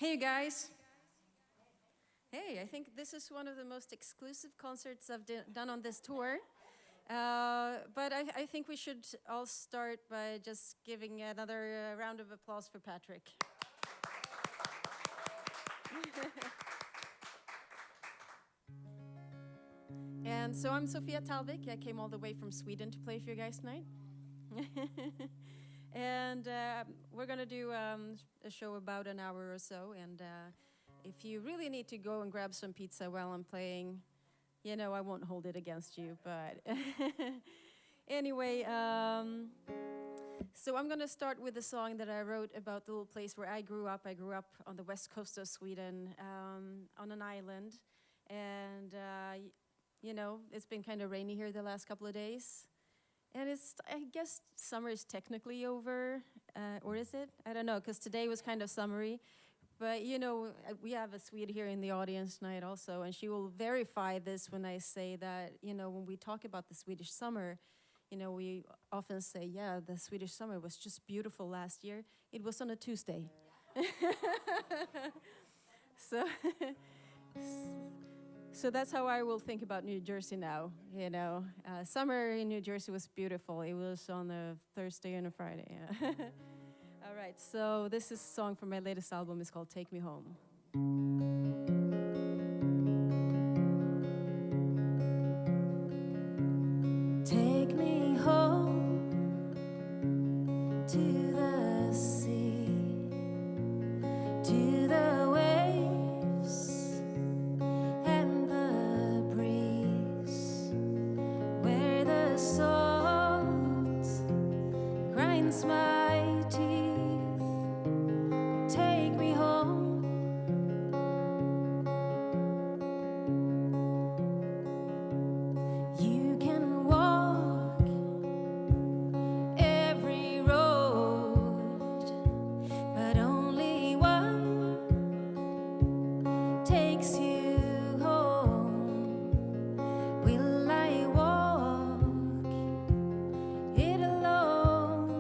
Hey, you guys. Hey, I think this is one of the most exclusive concerts I've done on this tour. But I think we should all start by just giving another round of applause for Patrick. And so I'm Sofia Talvik. I came all the way from Sweden to play for you guys tonight. And we're going to do a show about an hour or so. And if you really need to go and grab some pizza while I'm playing, you know, I won't hold it against you. But anyway, so I'm going to start with a song that I wrote about the little place where I grew up. I grew up on the west coast of Sweden, on an island. And, you know, it's been kind of rainy here the last couple of days. And I guess summer is technically over, or is it? I don't know, because today was kind of summery. But, you know, we have a Swede here in the audience tonight also, and she will verify this when I say that, you know, when we talk about the Swedish summer, you know, we often say, yeah, the Swedish summer was just beautiful last year. It was on a Tuesday. So... So that's how I will think about New Jersey now, you know. Summer in New Jersey was beautiful. It was on a Thursday and a Friday. Yeah. All right, so this is a song from my latest album. It's called Take Me Home. Take me home to the sea, to the waves and the breeze, where the salt grinds my teeth. Take me home. You can walk every road, but only one takes you home. Will I walk it alone?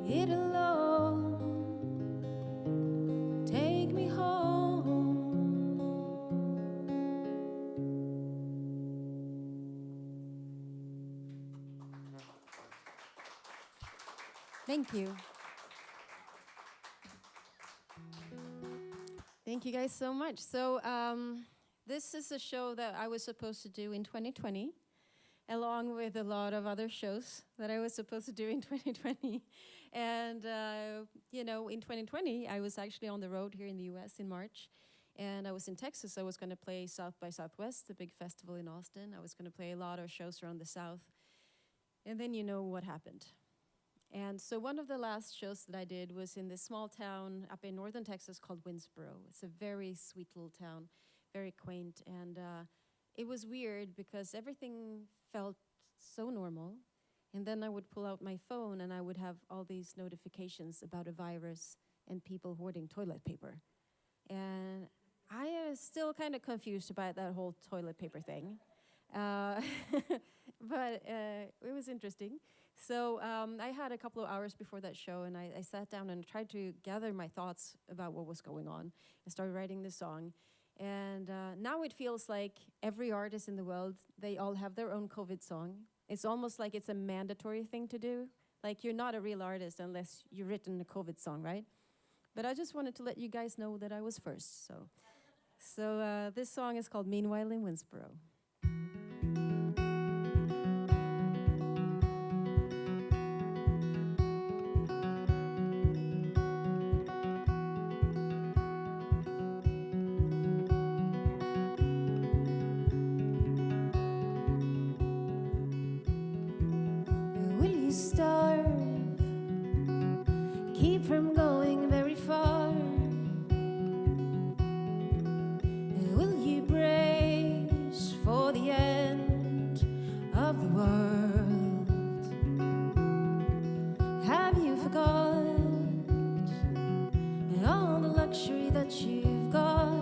it alone. Take me home. Thank you. Thank you guys so much. So this is a show that I was supposed to do in 2020, along with a lot of other shows that I was supposed to do in 2020. And, you know, in 2020, I was actually on the road here in the US in March. And I was in Texas. I was going to play South by Southwest, the big festival in Austin. I was going to play a lot of shows around the South. And then you know what happened. And so one of the last shows that I did was in this small town up in northern Texas called Winsboro. It's a very sweet little town, very quaint. And it was weird because everything felt so normal. And then I would pull out my phone and I would have all these notifications about a virus and people hoarding toilet paper. And I am still kind of confused about that whole toilet paper thing. But it was interesting. So I had a couple of hours before that show, and I sat down and tried to gather my thoughts about what was going on. I started writing this song. And now it feels like every artist in the world, they all have their own COVID song. It's almost like it's a mandatory thing to do. Like, you're not a real artist unless you've written a COVID song, right? But I just wanted to let you guys know that I was first. So this song is called Meanwhile in Winsboro. Starve, keep from going very far. Will you brace for the end of the world? Have you forgot all the luxury that you've got?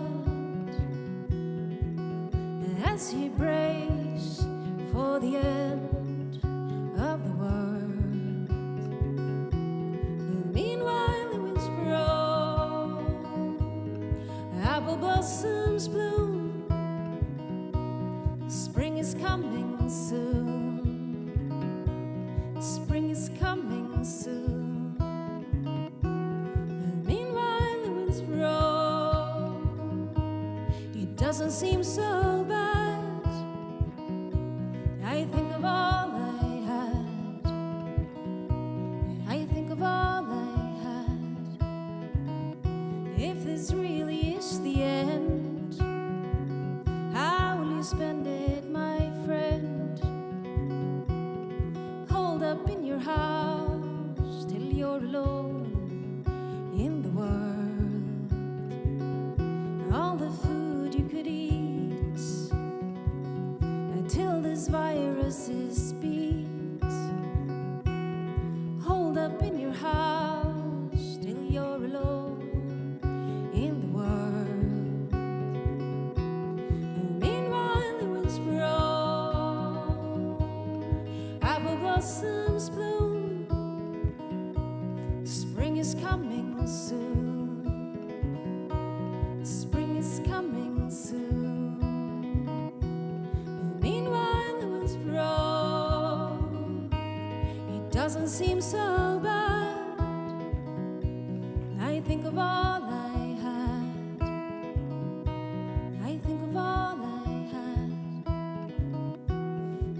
As you brace for the end of the world. Apple blossoms bloom, spring is coming soon. Spring is coming soon. And meanwhile in Winsboro, it doesn't seem so bad. I think of all I had, and I think of all I had. If this really is the end, how will you spend it, my friend? Hold up in your house till you're alone in the world. All the food you could eat until this virus speaks. Hold up in your house till you're alone in the world. And meanwhile in Winsboro, apple blossoms bloom. Spring is coming soon. Spring is coming soon. And meanwhile in Winsboro, it doesn't seem so bad. I think of all I had. I think of all I had.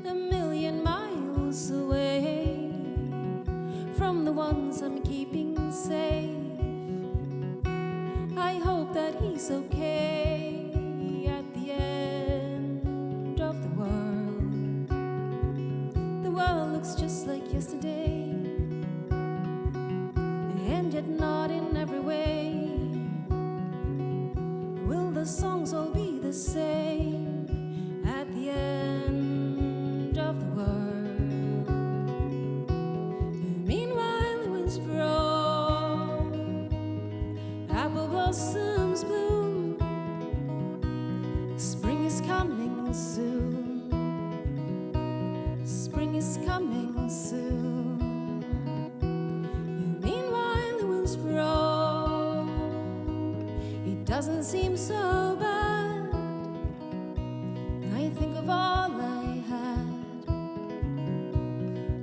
A million miles away from the ones I'm keeping safe. I hope that he's okay at the end of the world. The world looks just like yesterday, and yet not in every way. Will the songs all be the same at the end of the world? And meanwhile in Winsboro, apple blossoms bloom. Spring is coming soon. Spring is coming soon. doesn't seem so bad. I think of all I had.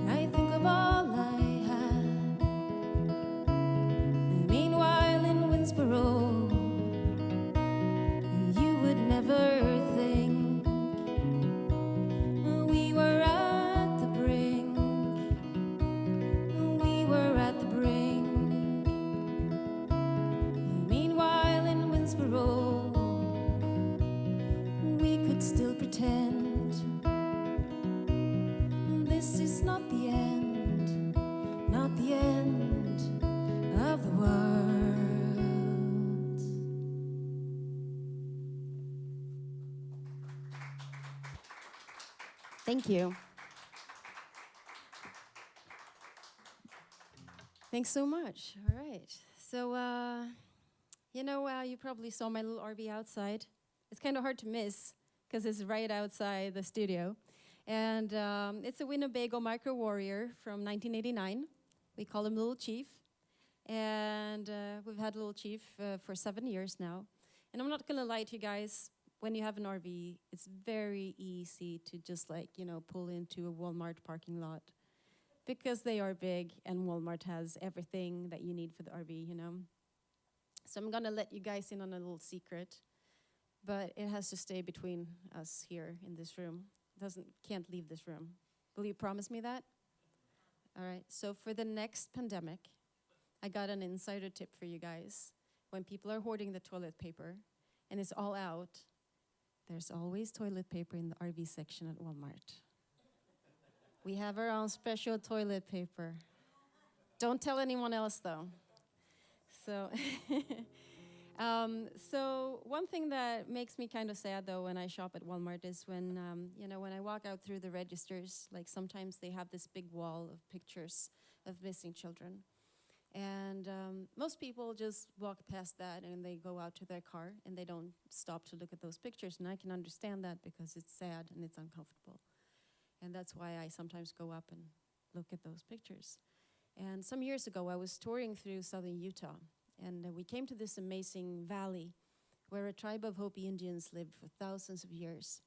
I think of all I had. Meanwhile in Winsboro, you would never think we were at the brink. We were at the brink. Meanwhile in Winsboro, we could still pretend this is not the end, not the end of the world. Thank you. Thanks so much. All right. So, you probably saw my little RV outside. It's kind of hard to miss because it's right outside the studio. And it's a Winnebago Micro Warrior from 1989. We call him Little Chief. And we've had Little Chief for 7 years now. And I'm not going to lie to you guys. When you have an RV, it's very easy to just pull into a Walmart parking lot because they are big and Walmart has everything that you need for the RV. So I'm gonna let you guys in on a little secret, but it has to stay between us here in this room. Can't leave this room. Will you promise me that? All right, so for the next pandemic, I got an insider tip for you guys. When people are hoarding the toilet paper and it's all out, there's always toilet paper in the RV section at Walmart. We have our own special toilet paper. Don't tell anyone else, though. So, so one thing that makes me kind of sad, though, when I shop at Walmart is when I walk out through the registers, sometimes they have this big wall of pictures of missing children. And most people just walk past that and they go out to their car and they don't stop to look at those pictures. And I can understand that because it's sad and it's uncomfortable. And that's why I sometimes go up and look at those pictures. And some years ago, I was touring through southern Utah. And we came to this amazing valley where a tribe of Hopi Indians lived for thousands of years.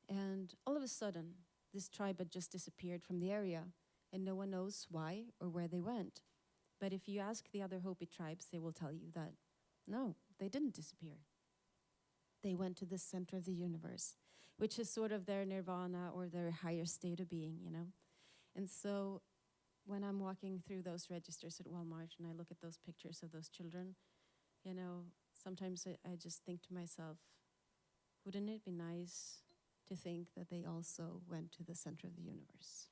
And all of a sudden, this tribe had just disappeared from the area. And no one knows why or where they went. But if you ask the other Hopi tribes, they will tell you that, no, they didn't disappear. They went to the center of the universe, which is sort of their nirvana or their higher state of being, And so when I'm walking through those registers at Walmart and I look at those pictures of those children, sometimes I just think to myself, wouldn't it be nice to think that they also went to the center of the universe?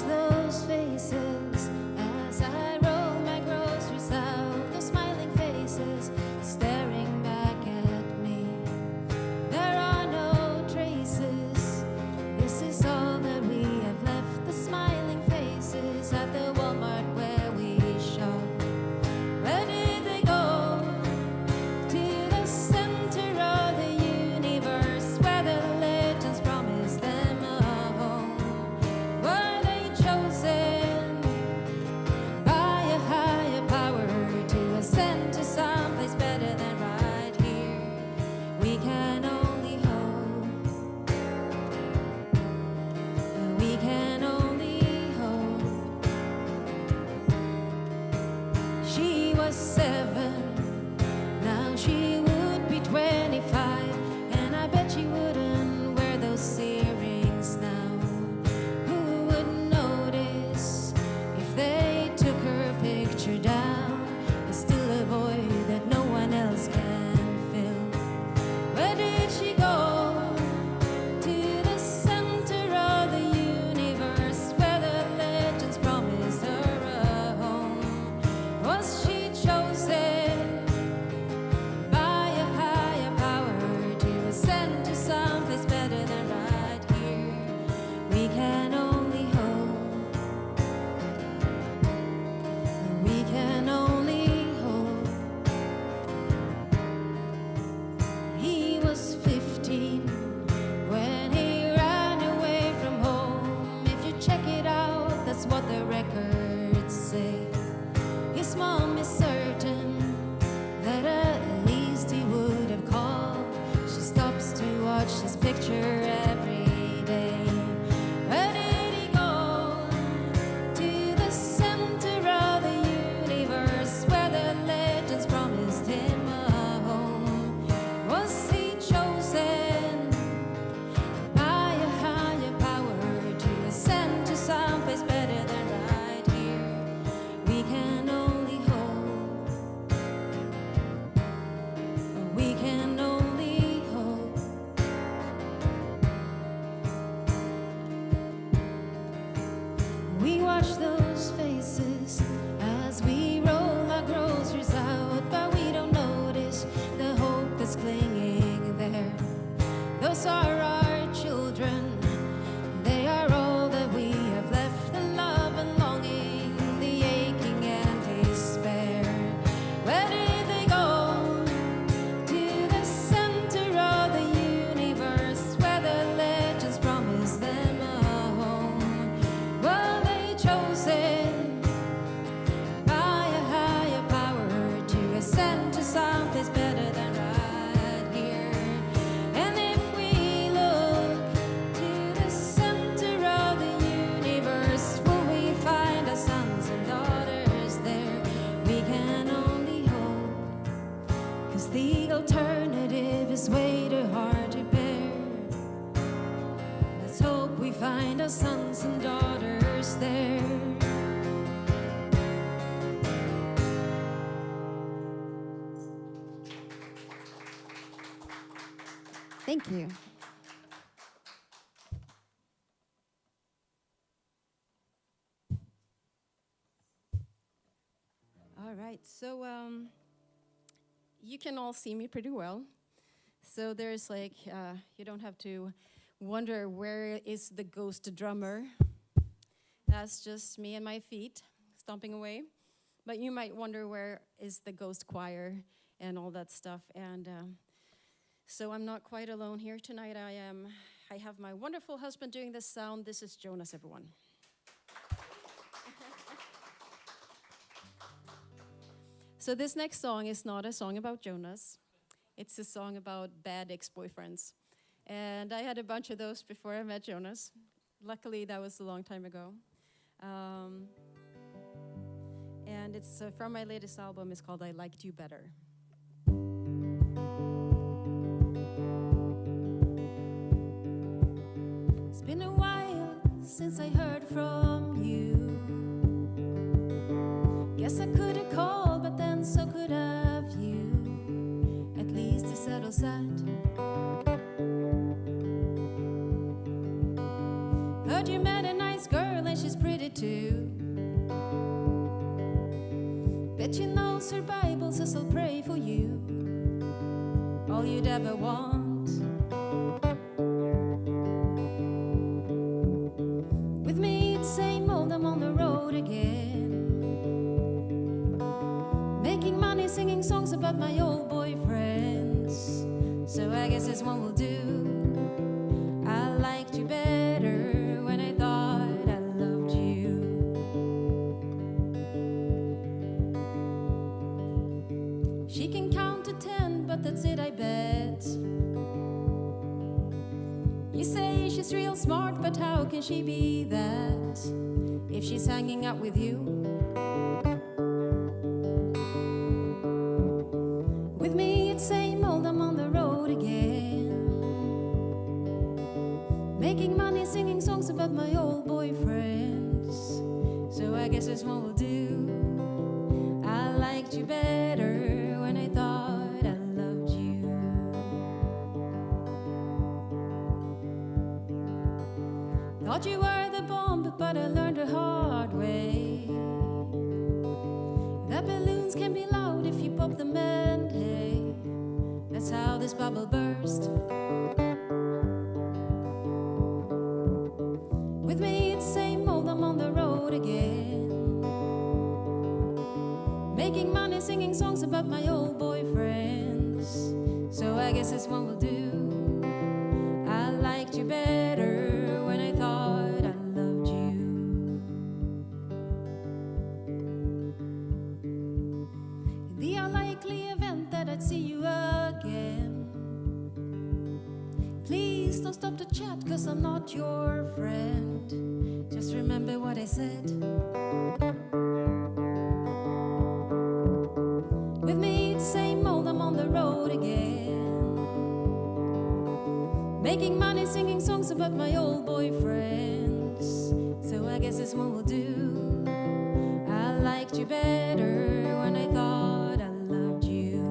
Those faces as I roll my groceries out, those smiling faces staring back at me. There are no traces. This is all that we have left, the smiling faces at the Walmart 'cause the alternative is way too hard to bear. Let's hope we find our sons and daughters there. Thank you. All right, so you can all see me pretty well. So there's like, you don't have to wonder where is the ghost drummer. That's just me and my feet stomping away. But you might wonder where is the ghost choir and all that stuff. And so I'm not quite alone here tonight. I have my wonderful husband doing the sound. This is Jonas, everyone. So this next song is not a song about Jonas. It's a song about bad ex-boyfriends. And I had a bunch of those before I met Jonas. Luckily, that was a long time ago. And it's from my latest album. It's called I Liked You Better. It's been a while since I heard from you. Guess I could have called, but then so could have you. At least to settle sad. Heard you met a nice girl and she's pretty too. Bet she knows her Bible says I'll pray for you. All you'd ever want. With me it's same old, I'm on the road again. Making money singing songs about my old boyfriends. So I guess this one will do. I liked you better when I thought I loved you. She can count to 10, but that's it, I bet. You say she's real smart, but how can she be that if she's hanging out with you? With me it's same old, I'm on the road again. Making money singing songs about my old boyfriends. So I guess this one will do. I liked you better when I thought I loved you. Thought you were the bomb, but I learned the hard way that balloons can be loud if you pop them, and hey, that's how this bubble burst. With me it's same old, I'm on the road again. Making money singing songs about my old boyfriends. So I guess this one will do. I liked you better when I thought I loved you. In the unlikely event that I'd see you again, please don't stop to chat, 'cause I'm not your friend. Just remember what I said. With me it's same old, I'm on the road again. Making money singing songs about my old boyfriends. So I guess this one will do. I liked you better when I thought I loved you.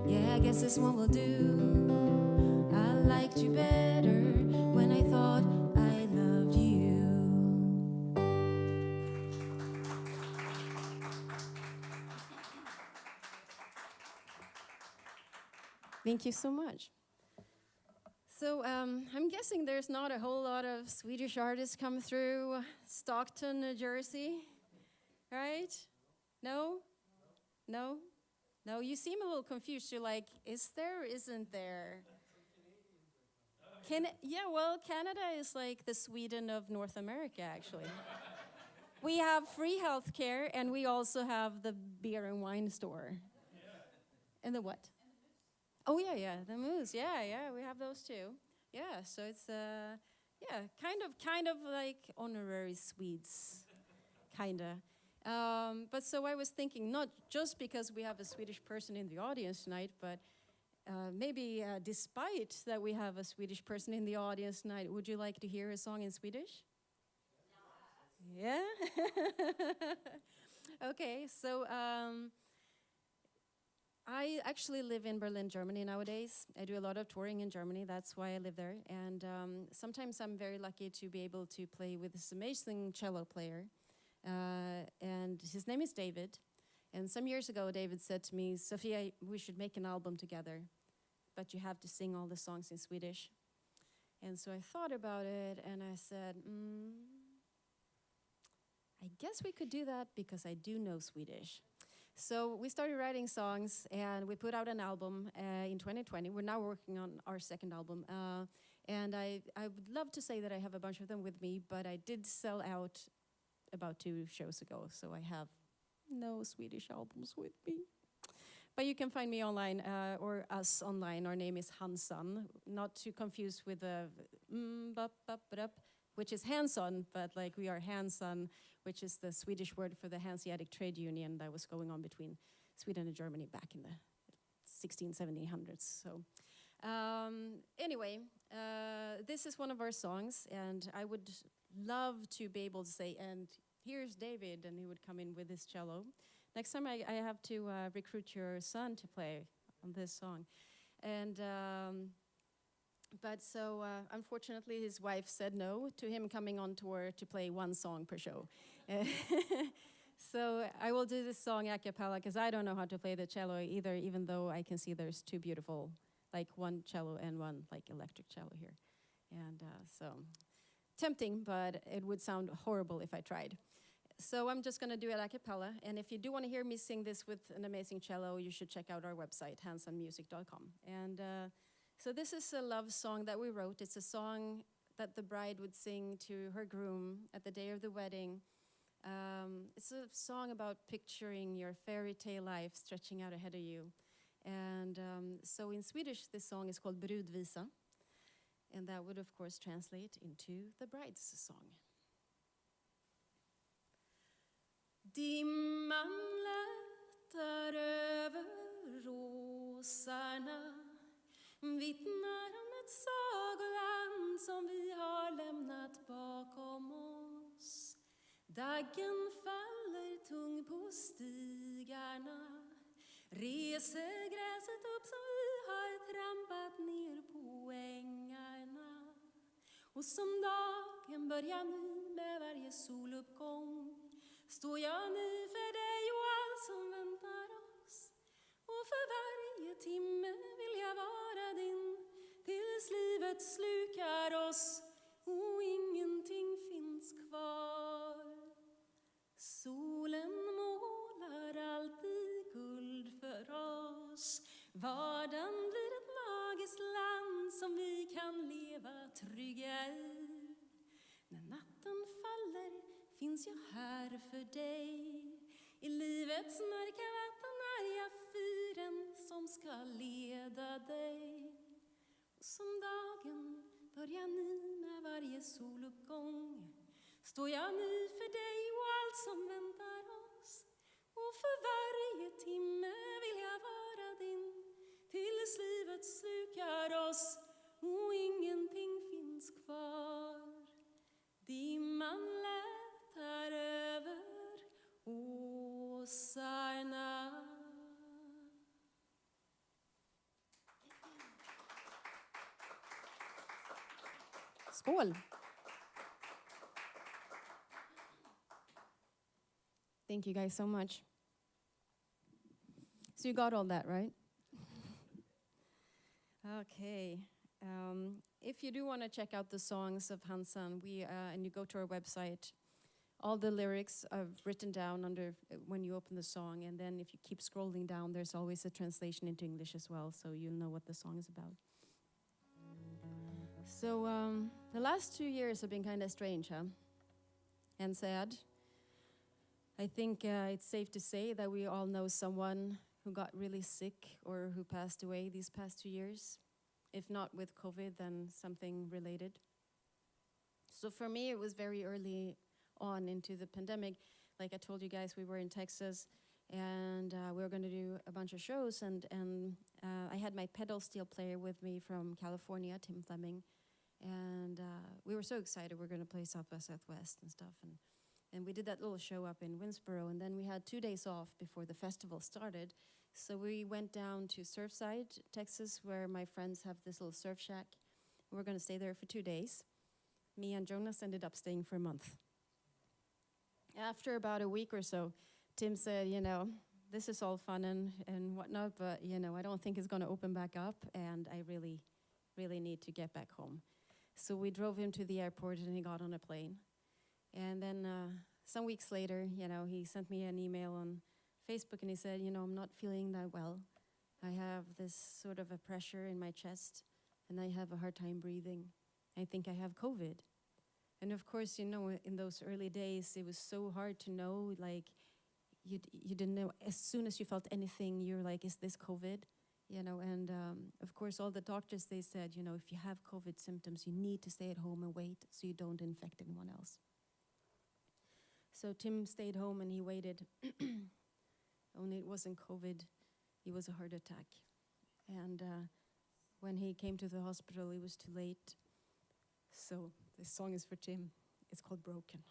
Yeah, I guess this one will do. I liked you better when I thought I loved you. Thank you so much. So I'm guessing there's not a whole lot of Swedish artists come through Stockton, New Jersey, right? No? No? No, you seem a little confused. You're like, is there or isn't there? Yeah, well, Canada is like the Sweden of North America, actually. We have free health care, and we also have the beer and wine store. And the what? Oh, yeah, the moose. Yeah, we have those too. Yeah, so it's, kind of like honorary Swedes, kind of. But so I was thinking, not just because we have a Swedish person in the audience tonight, but maybe despite that we have a Swedish person in the audience tonight, would you like to hear a song in Swedish? Yeah? Okay, so I actually live in Berlin, Germany nowadays. I do a lot of touring in Germany, that's why I live there. And sometimes I'm very lucky to be able to play with this amazing cello player. And his name is David. And some years ago, David said to me, Sofia, we should make an album together, but you have to sing all the songs in Swedish. And so I thought about it and I said, I guess we could do that because I do know Swedish. So we started writing songs and we put out an album in 2020. We're now working on our second album. And I would love to say that I have a bunch of them with me, but I did sell out about 2 shows ago, so I have no Swedish albums with me. But you can find me online, or us online. Our name is Hansan, not to confuse with the which is hands-on, but like we are Hansan, which is the Swedish word for the Hanseatic trade union that was going on between Sweden and Germany back in the 1700s. So anyway, this is one of our songs, and I would love to be able to say, and here's David, and he would come in with his cello. Next time I have to recruit your son to play on this song. And but so unfortunately his wife said no to him coming on tour to play 1 song per show. So I will do this song a cappella because I don't know how to play the cello either, even though I can see there's 2 beautiful, like 1 cello and 1 like electric cello here. And so tempting, but it would sound horrible if I tried. So I'm just going to do it a cappella. And if you do want to hear me sing this with an amazing cello, you should check out our website, hansanmusic.com. And so this is a love song that we wrote. It's a song that the bride would sing to her groom at the day of the wedding. It's a song about picturing your fairy tale life stretching out ahead of you. And so in Swedish, this song is called Brudvisa. And that would, of course, translate into the bride's song. Dimman lättar över rosarna, vittnar om ett sagoland som vi har lämnat bakom oss. Daggen faller tung på stigarna, reser gräset upp som vi har trampat ner på ängarna. Och som dagen börjar ny med varje soluppgång, står jag ny för dig och allt som väntar oss. Och för varje timme vill jag vara din, tills livet slukar oss och ingenting finns kvar. Solen målar alltid guld för oss. Vardagen blir ett magiskt land som vi kan leva trygga i. När natten faller finns jag här för dig. I livets mörka vatten är jag fyren som ska leda dig. Och som dagen börjar ny med varje soluppgång, står jag ny för dig och allt som väntar oss. Och för varje timme vill jag vara din, tills livet slukar oss och ingenting finns kvar. Dimman lättar över åsarna. Skål! Thank you guys so much. So you got all that, right? Okay. If you do want to check out the songs of Hansan, and you go to our website, all the lyrics are written down under when you open the song, and then if you keep scrolling down, there's always a translation into English as well, so you'll know what the song is about. So the last 2 years have been kind of strange, huh? And sad. I think it's safe to say that we all know someone who got really sick or who passed away these past 2 years. If not with COVID, then something related. So for me, it was very early on into the pandemic, like I told you guys, we were in Texas, and we were going to do a bunch of shows, and I had my pedal steel player with me from California, Tim Fleming, and we were so excited. We were going to play South by Southwest and stuff, and we did that little show up in Winsboro, and then we had 2 days off before the festival started. So we went down to Surfside, Texas, where my friends have this little surf shack. We were going to stay there for 2 days. Me and Jonas ended up staying for a month. After about a week or so, Tim said, you know, this is all fun and whatnot, but, you know, I don't think it's going to open back up, and I really, really need to get back home. So we drove him to the airport, and he got on a plane. And then some weeks later, you know, he sent me an email on Facebook, and he said, you know, I'm not feeling that well. I have this sort of a pressure in my chest, and I have a hard time breathing. I think I have COVID. And of course, you know, in those early days, it was so hard to know, like, you didn't know. As soon as you felt anything, you're like, is this COVID? You know, and of course, all the doctors, they said, you know, if you have COVID symptoms, you need to stay at home and wait so you don't infect anyone else. So Tim stayed home and he waited. Only it wasn't COVID, it was a heart attack. And when he came to the hospital, it was too late. So this song is for Tim. It's called Broken.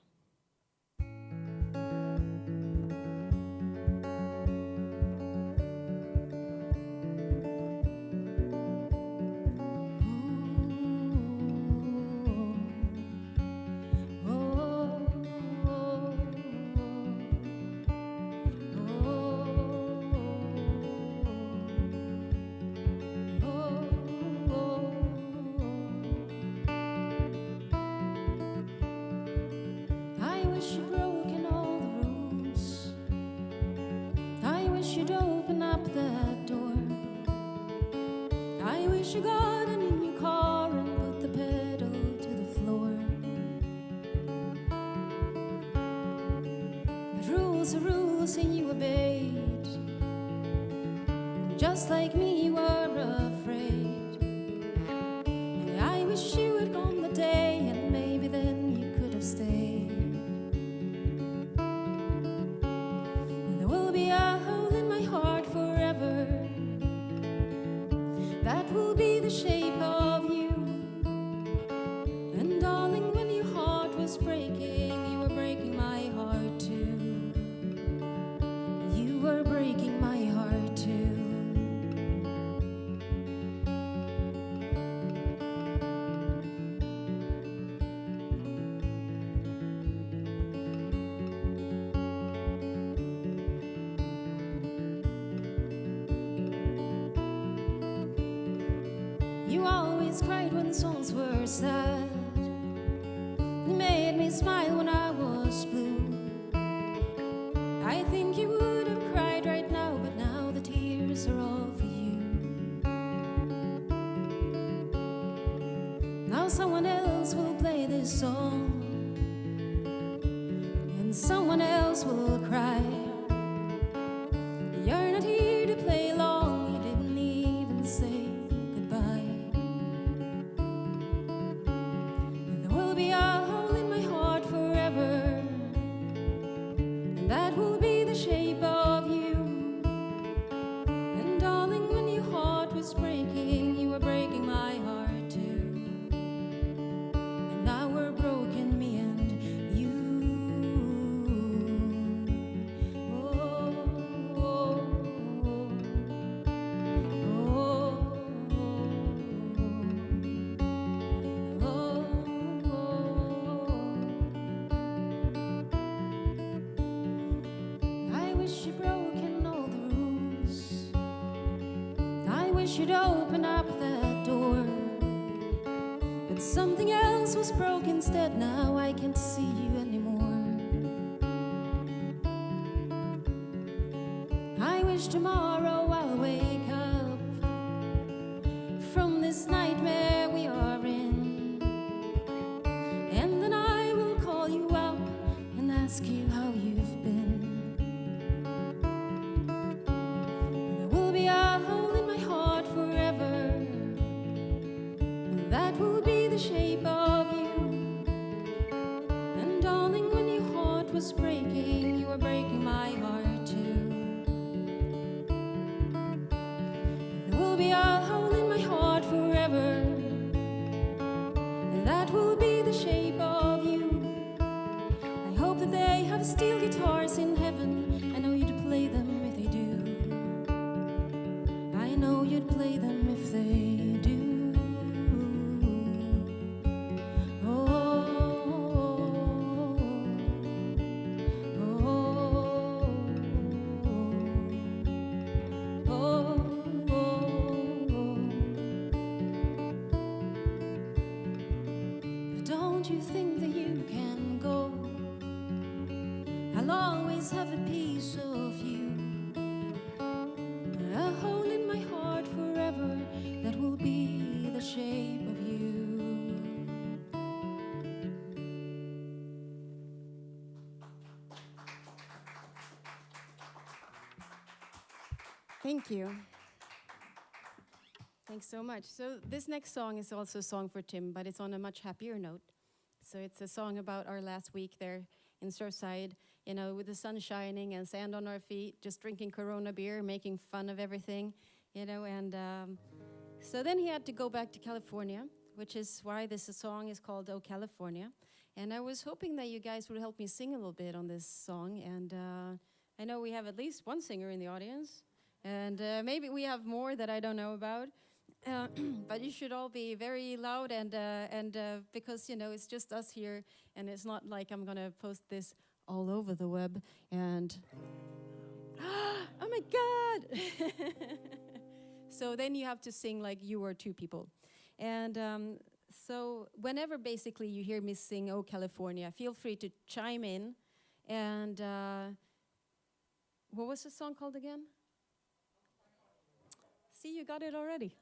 You'd open up that door. I wish you got in your car and put the pedal to the floor. The rules are rules and you obeyed. Just like me, you were afraid. I wish you had gone the day, and maybe then you could have stayed. There will be a heart forever. That will be the shape of you. And darling, when your heart was breaking, you were breaking my heart too. You were breaking my heart too. You always cried when songs were sad. You made me smile when I was blue. I think you would have cried right now, but now the tears are all for you. Now someone else will play this song, and someone else will cry. You're not here to play long, you didn't even say goodbye. There will be a hole in my heart forever, and that will be the shape of you. And darling, when your heart was breaking, you were breaking my heart too. And now we're broken, me and you. Should open up that door, but something else was broke instead. Now I can't see you anymore. I wish tomorrow I'll wake up from this nightmare we are in, and then I will call you up and ask you how you've been. There will be a hole in my heart forever, and that will be the shape of you. And darling, when your heart was breaking, be a hole in my heart forever. That will be the shape of you. I hope that they have steel guitars in heaven. I know you'd play them if they do. I know you'd play them if they do. Don't you think that you can go? I'll always have a piece of you, a hole in my heart forever that will be the shape of you. Thank you. Thanks so much. So this next song is also a song for Tim, but it's on a much happier note. So it's a song about our last week there in Surfside, you know, with the sun shining and sand on our feet, just drinking Corona beer, making fun of everything, you know. And so then he had to go back to California, which is why this song is called Oh California. And I was hoping that you guys would help me sing a little bit on this song. And I know we have at least one singer in the audience. And maybe we have more that I don't know about. But you should all be very loud and because, you know, it's just us here. And it's not like I'm going to post this all over the web. And, oh my God. So then you have to sing like you were two people. And so whenever basically you hear me sing Oh California, feel free to chime in. And what was the song called again? See, you got it already.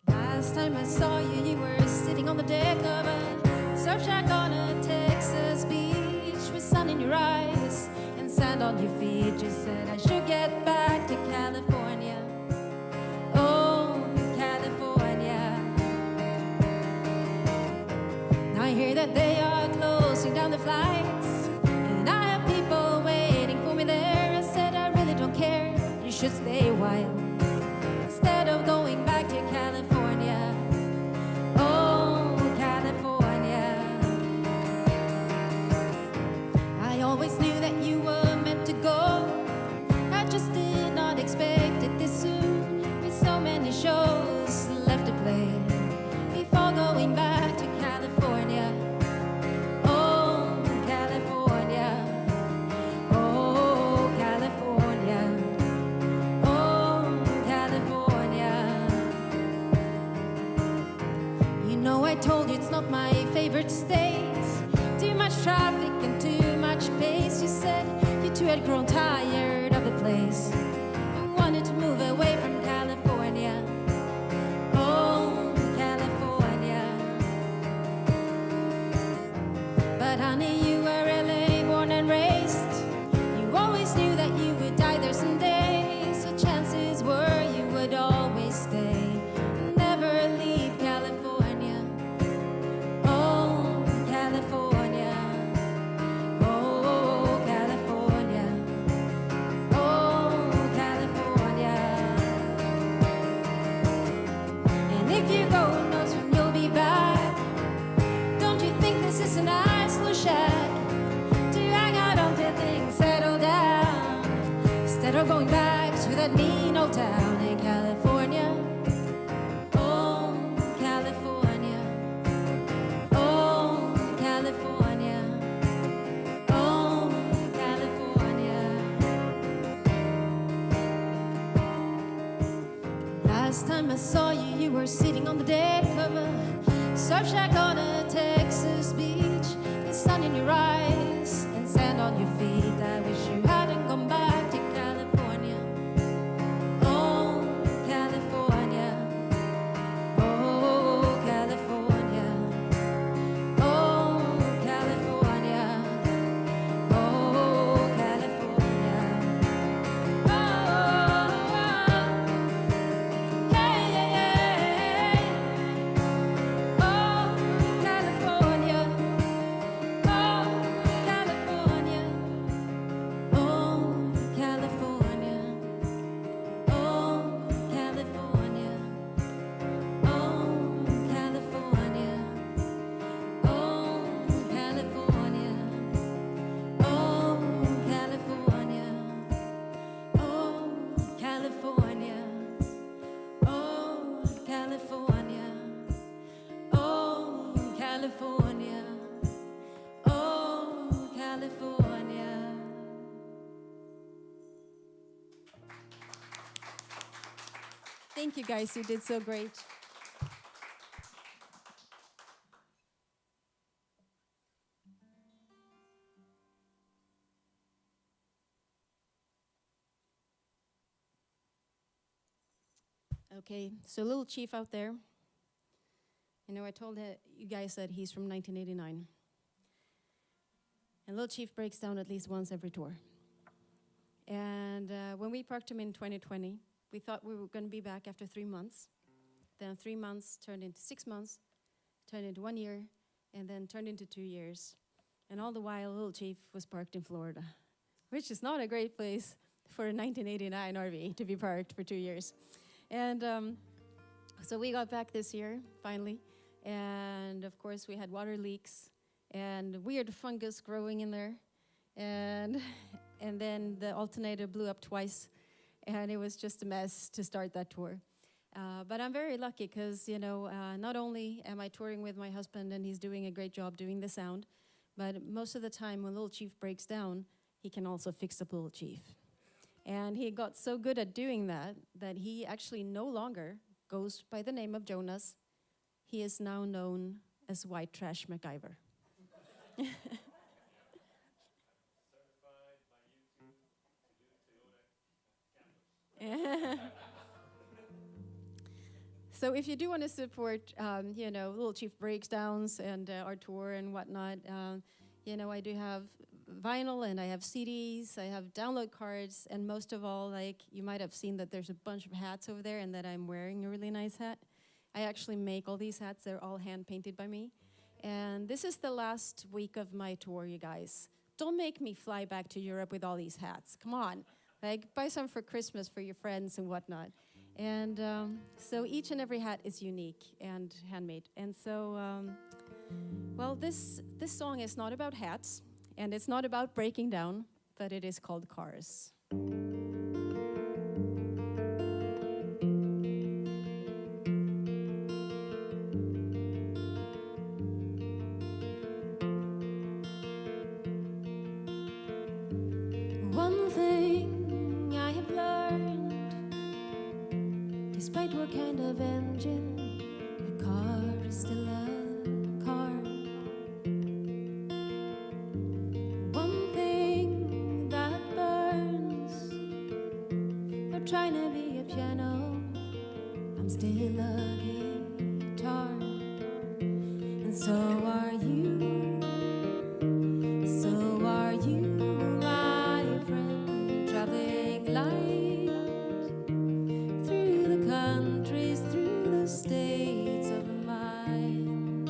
Last time I saw you, you were sitting on the deck of a surf shack on a Texas beach with sun in your eyes and sand on your feet. You said I should get back to California. Oh, California. I hear that they are closing down the flights, and I have people waiting for me there. I said I really don't care, you should stay a while instead of going back to California. Oh, California. I always knew that you were meant to go. I just did not expect it this soon, with so many shows left to play before going back to California. Oh, California. Oh, California. I told you it's not my favorite state. Too much traffic and too much pace. You said you two had grown tired of the place. You wanted to move away from California. Oh, California. But honey, you were LA born and raised. You always knew that you would die there someday. So chances were you would always stay, never leave California. It's a nice little shack to hang out until things settle down, instead of going back to that mean old town in California. Oh, California. Oh, California. Oh, California. Last time I saw you, you were sitting on the deck of a surf shack on a Texas beach, the sun in your eyes and sand on your feet. I wish you hadn't gone back to California. Oh, California. Oh, California. Oh, California. Oh, California. Oh, hey, hey, hey. Oh, California. Oh, California. Thank you guys, you did so great. Okay, so Little Chief out there. You know, I told you guys that he's from 1989. And Little Chief breaks down at least once every tour. And when we parked him in 2020, we thought we were going to be back after 3 months. Then 3 months turned into 6 months, turned into 1 year, and then turned into 2 years. And all the while, Little Chief was parked in Florida, which is not a great place for a 1989 RV to be parked for 2 years. And so we got back this year, finally. And of course, we had water leaks and weird fungus growing in there. And then the alternator blew up twice. And it was just a mess to start that tour. But I'm very lucky because, you know, not only am I touring with my husband and he's doing a great job doing the sound, but most of the time when Little Chief breaks down, he can also fix up Little Chief. And he got so good at doing that that he actually no longer goes by the name of Jonas. He is now known as White Trash MacGyver. Certified by YouTube to do Toyota campers. So if you do want to support, you know, Little Chief breakdowns and our tour and whatnot, you know, I do have vinyl and I have CDs, I have download cards, and most of all, like, you might have seen that there's a bunch of hats over there and that I'm wearing a really nice hat. I actually make all these hats, they're all hand painted by me. And this is the last week of my tour, you guys. Don't make me fly back to Europe with all these hats, come on. Like, buy some for Christmas for your friends and whatnot. And so each and every hat is unique and handmade. And so, well, this song is not about hats, and it's not about breaking down, but it is called Cars. One thing I have learned, despite what kind of engine, a car is still a car. One thing that burns, you're trying to be a piano, I'm still a guitar. And so are you, so are you, my friend, traveling light through the countries, through the states of mind.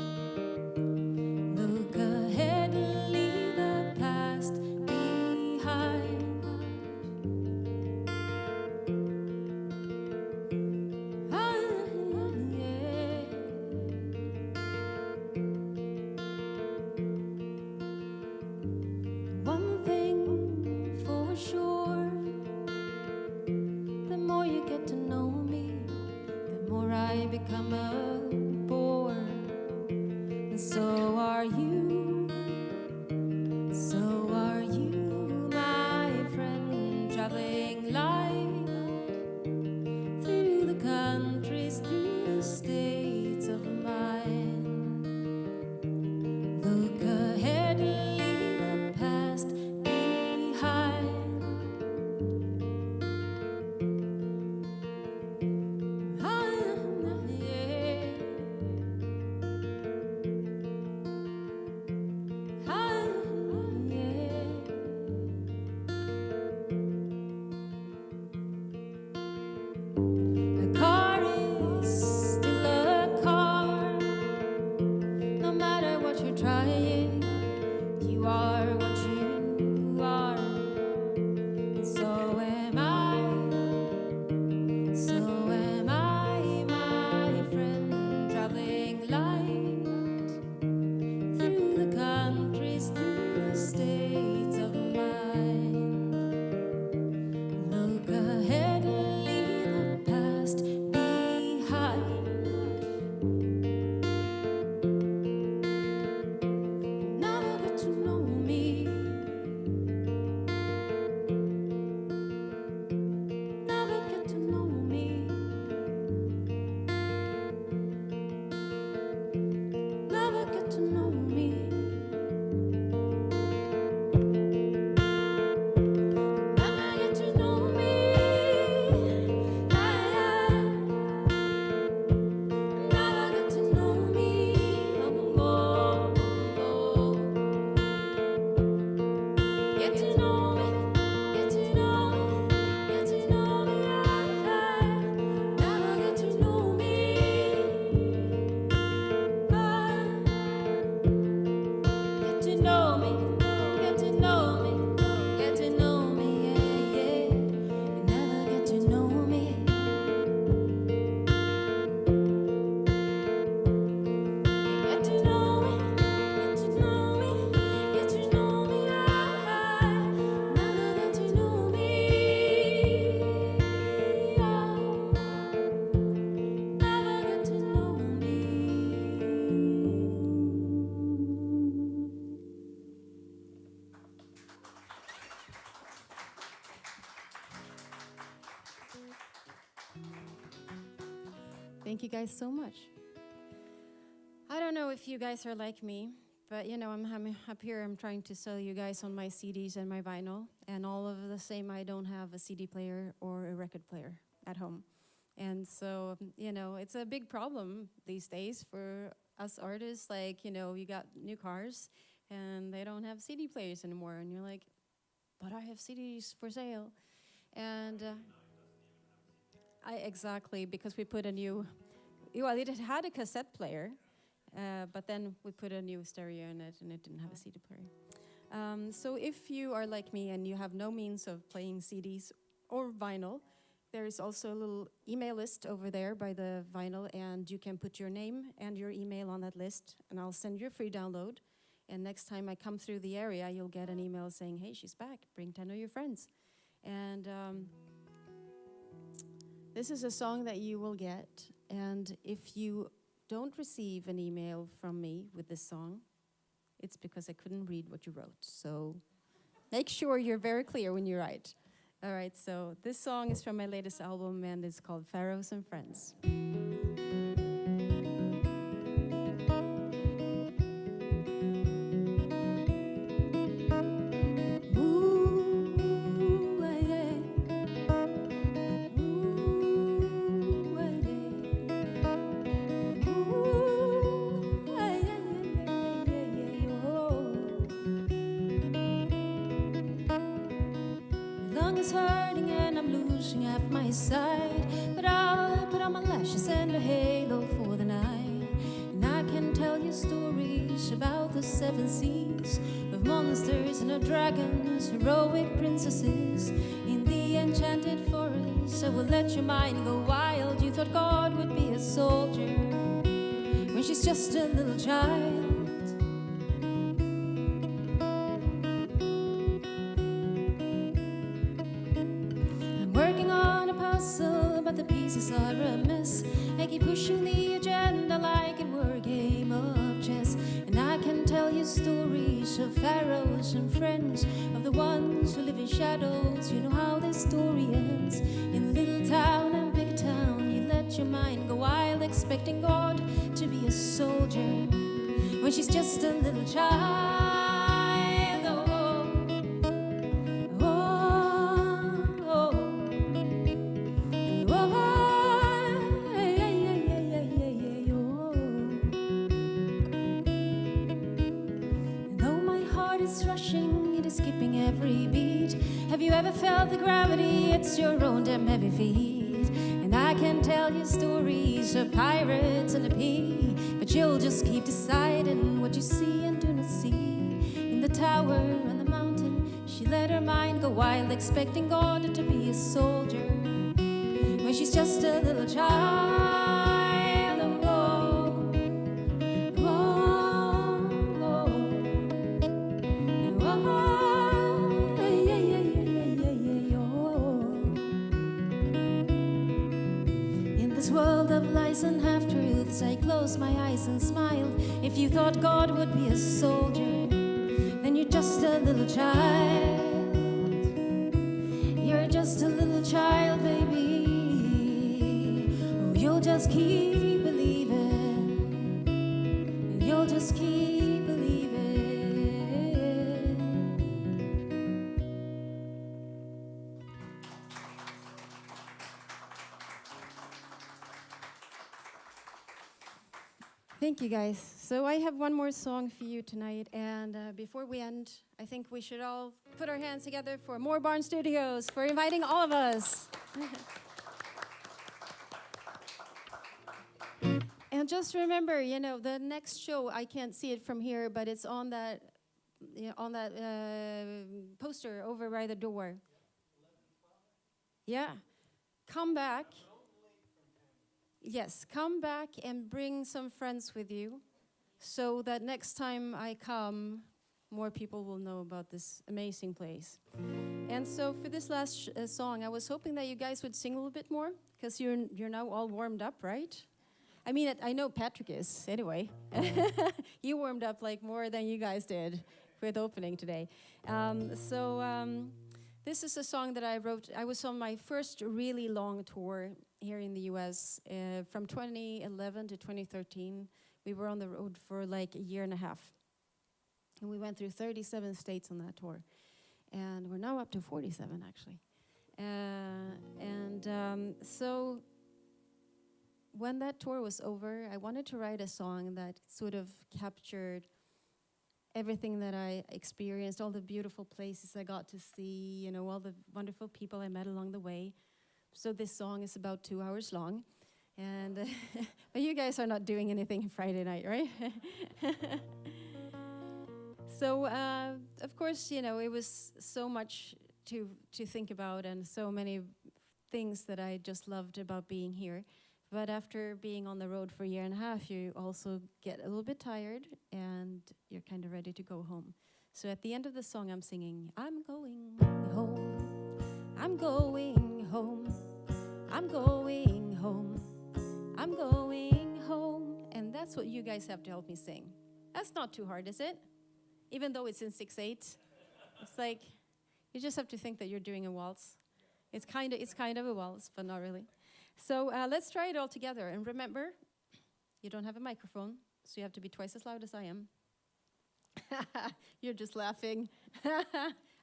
Look ahead, leave the past behind. Ah, yeah. One thing for sure, the more you get to know me, the more I become a bore. And so are you, so are you, my friend, traveling light through the countries, through the states of mind. Look ahead, leave the past behind. Ah, yeah. Ah, yeah. A car is still a Thank you guys so much. I don't know if you guys are like me, but you know, I'm up here, I'm trying to sell you guys on my CDs and my vinyl, and all of the same, I don't have a CD player or a record player at home. And so, you know, it's a big problem these days for us artists. Like, you know, you got new cars and they don't have CD players anymore, and you're like, but I have CDs for sale. And exactly, because we put a new, well, it had a cassette player, but then we put a new stereo in it and it didn't have a CD player. So if you are like me and you have no means of playing CDs or vinyl, there is also a little email list over there by the vinyl, and you can put your name and your email on that list, and I'll send you a free download. And next time I come through the area, you'll get an email saying, hey, she's back, bring 10 of your friends. And this is a song that you will get, and if you don't receive an email from me with this song, it's because I couldn't read what you wrote. So make sure you're very clear when you write. All right, so this song is from my latest album, and it's called Pharaohs and Friends. Hurting and I'm losing half my sight, but I'll put on my lashes and a halo for the night, and I can tell you stories about the seven seas, of monsters and of dragons, heroic princesses in the enchanted forest. I will let your mind go wild. You thought God would be a soldier when she's just a little child. But the pieces are a mess. I keep pushing the agenda like it were a game of chess, and I can tell you stories of pharaohs and friends, of the ones who live in shadows. You know how this story ends. In little town and big town, you let your mind go wild, expecting God to be a soldier when she's just a little child. Skipping every beat. Have you ever felt the gravity? It's your own damn heavy feet. And I can tell you stories of pirates and the pea, but you'll just keep deciding what you see and do not see. In the tower on the mountain, she let her mind go wild, expecting God to be a soldier when she's just a little child. And half-truths, I close my eyes and smile. If you thought God would be a soldier, then you're just a little child. You're just a little child, baby. Oh, you'll just keep believing. You'll just keep believing. Thank you, guys. So I have one more song for you tonight, and before we end, I think we should all put our hands together for More Barn Studios for inviting all of us. And just remember, you know, the next show, I can't see it from here, but it's on that, poster over by the door. Yeah, come back. Yes, come back and bring some friends with you, so that next time I come, more people will know about this amazing place. And so for this last song, I was hoping that you guys would sing a little bit more, because you're now all warmed up, right? I mean, I know Patrick is, anyway. You warmed up like more than you guys did with opening today. This is a song that I wrote. I was on my first really long tour here in the US. From 2011 to 2013, we were on the road for like a year and a half. And we went through 37 states on that tour. And we're now up to 47, actually. So when that tour was over, I wanted to write a song that sort of captured everything that I experienced, all the beautiful places I got to see, you know, all the wonderful people I met along the way. So this song is about 2 hours long. And but you guys are not doing anything Friday night, right? So, of course, you know, it was so much to think about and so many things that I just loved about being here. But after being on the road for a year and a half, you also get a little bit tired and you're kind of ready to go home. So at the end of the song, I'm singing, I'm going home, I'm going home, I'm going home, I'm going home. And that's what you guys have to help me sing. That's not too hard, is it? Even though it's in 6/8, it's like, you just have to think that you're doing a waltz. It's kind of a waltz, but not really. So let's try it all together. And remember, you don't have a microphone, so you have to be twice as loud as I am. You're just laughing.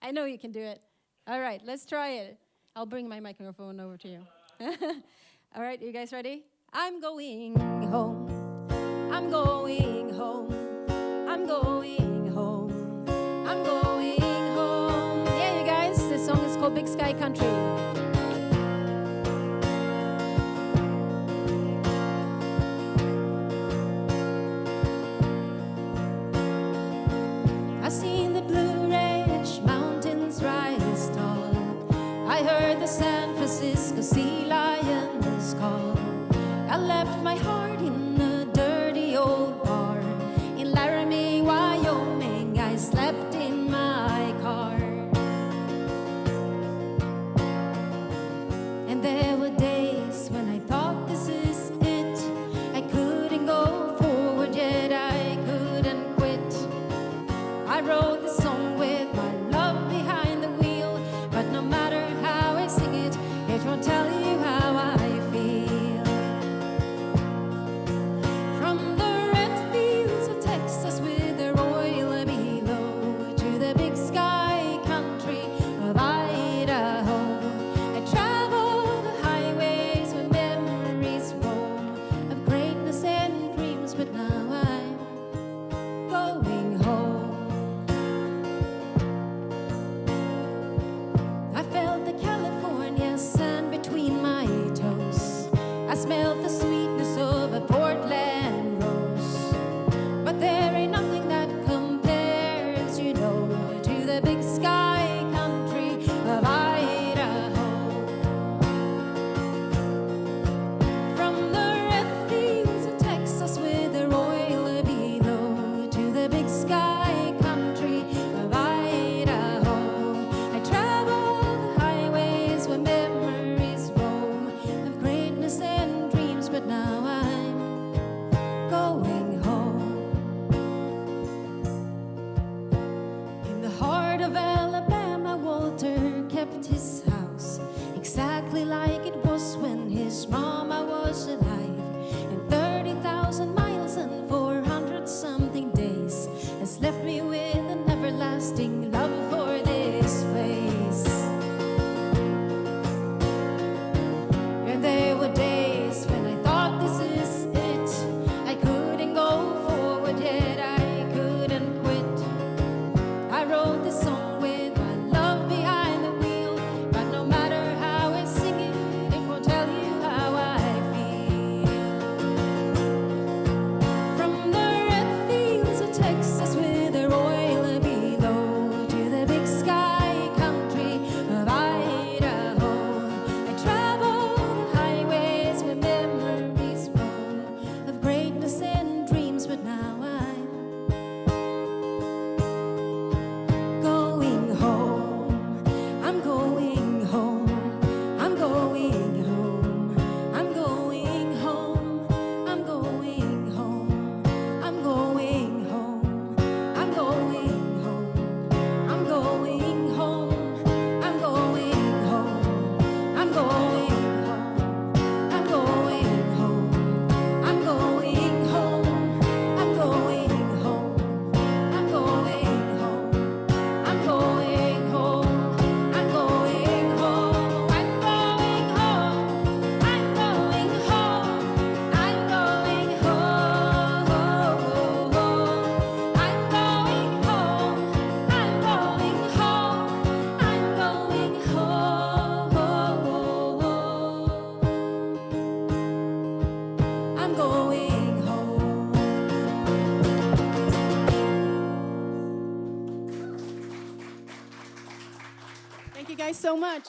I know you can do it. All right, let's try it. I'll bring my microphone over to you. All right, you guys ready? I'm going home. I'm going home. I'm going home. I'm going home. Yeah, you guys, this song is called Big Sky Country. I've seen the Blue Ridge Mountains rise tall. I heard the San Francisco sea lions call. I left my heart in a dirty old bar. In Laramie, Wyoming, I slept in my car. And there were days when I thought this is it. I couldn't go forward yet, I couldn't quit. I wrote this song with my love behind the wheel, but no matter how I sing it, it won't tell you how I feel. From the red fields of Texas with their oil below to the big sky country of Idaho, I travel the highways where memories roam of greatness and dreams, but now I'm going home. I felt the California sand between my toes. I smelled the sweetness of a Portland rose. But there ain't nothing that compares, you know, to the big sky country of Idaho. From the red fields of Texas with their oil below to the big sky country of Idaho, I travel the highways where memories roam of greatness and dreams, but now I'm Thank you guys so much.